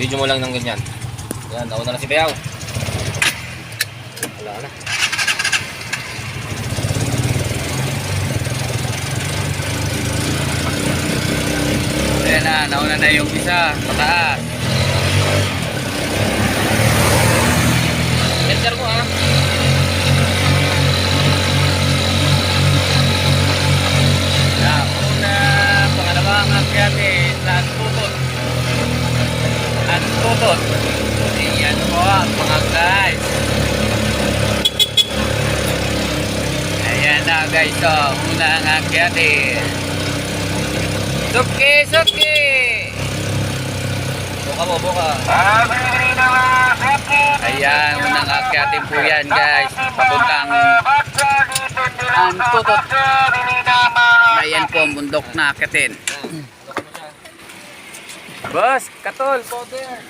Video mo lang ng ganyan. Yan, nauna na si Bayaw. Wala na. Ayan na, nauna na yung isa, pataas. Enter mo ha. Una, pangalawang akyatin, ang tutot. Ang tutot. Ayan po mga guys. Ayan na guys, so, unang akyatin. Suki, suki! Buka mo, buka. Ayan, unang akyatin po yan guys. Papuntang ang tutot. Ayan po ang bundok na akyatin. Boss, katol, powder.